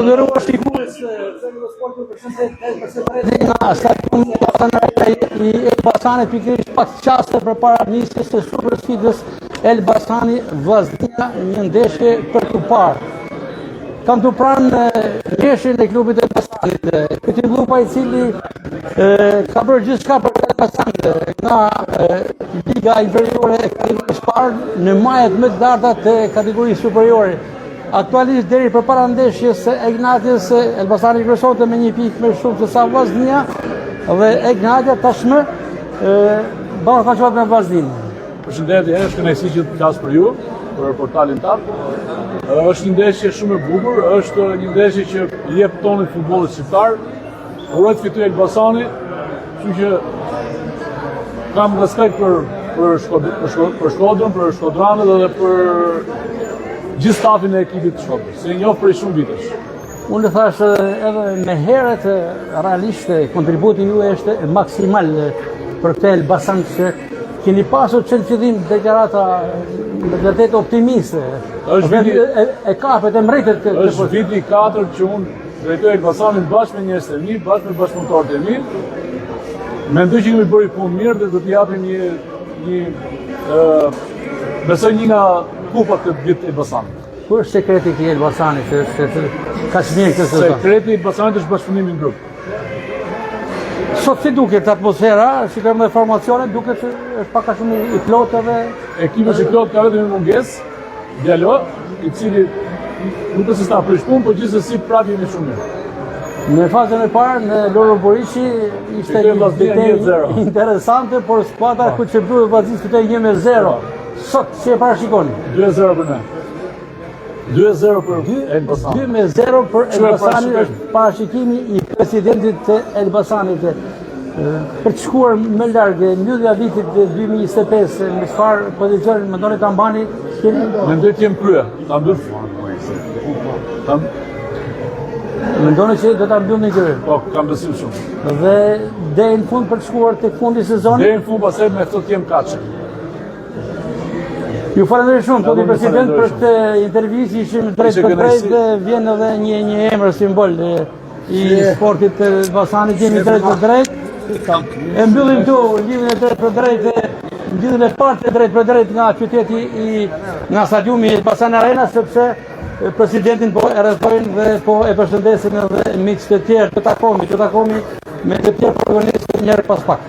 nderuar shikues, nga stadiumi i Elbasanit pikërisht pas qaste përpara nisjes së supersfidës Elbasani Vllaznia, një ndeshje për të parë. Kam të pranë ndeshjen e klubit Elbasanit, këtij grupa i cili ka bërë gjithçka për Elbasanit nga Liga Inferiore e kategorisë parë në majat më të larta të kategorisë superiore. Aktualisht deri përpara ndeshjes së Egnatiës, Elbasani kryesonte me 1 pikë më shumë se sa Vllaznia dhe Egnatia tashmë ballafaqohet me Vllaznin. Përshëndetje, është kënaqësi që të flas për ju, për portalin tanë. Është një ndeshje shumë e bukur, është një ndeshje që i jep tonin futbollit shqiptar. Uroj të fitojë Elbasani, kështu që kam respekt për Shkodrën, për shkodranët dhe për gjithë stafin e ekipit të Shkodrës, se njoh prej shumë vitesh. Unë thash edhe me herët, realisht kontributi ju është maksimal për këtë Elbasan, që keni pasur që në fillim deklarata me vërtet optimiste. E kapet e mretet. Është viti 4 që unë drejtoj Elbasanin bashkë me njerëzit e mi, bashkë me bashkëpunëtorët e mi. Mendoj që kemi bërë punë mirë dhe do t'i japim besoj një nga kupat këtë vit e Elbasanit. Ku është sekreti i Elbasanit? Ka mirë këtë sezon. Sekreti i Elbasanit është bashkëpunimi në grup. Sot si duket atmosfera, shikojmë dhe formacionet, duket që është pak a shumë i plotë dhe... Ekipi i plotë ka vetëm një mungesë, Djalo, i cili nuk është sta prish punë, por gjithsesi prapë jemi shumë mirë. Në fazën e parë në Loro Borishi ishte një interesante, por skuadra ku që bërë Vllaznia fitoi 1-0. Sot si e parashikoni? 2-0 për ne. 2-0 për Elbasanin. 2-0 për Elbasanin është parashikimi i presidentit të Elbasanit. Për të shkuar më larg, mbyllja vitit 2025, në çfarë pozicion mendoni ta mbani? Mendoj të jem krye, ta mbyll. Mendoni që do ta mbyllni krye? Po, kam besim shumë. Dhe deri në fund për të shkuar tek fundi i sezonit? Deri në fund pastaj me këto të jem kaçë. Ju falenderoj shumë, zoti president, për këtë intervistë, ishim drejt për drejt dhe vjen edhe një emër simbol i sportit të Elbasanit, jemi drejt për drejt. E mbyllim këtu lidhjen e drejt për drejt, lidhjen e parë drejt për drejt nga qyteti nga stadiumi Elbasan Arena, sepse presidentin po e rrethojnë dhe po e përshëndesin edhe miqtë e tjerë. Të takomi me të tjerë protagonistë njëherë pas pak.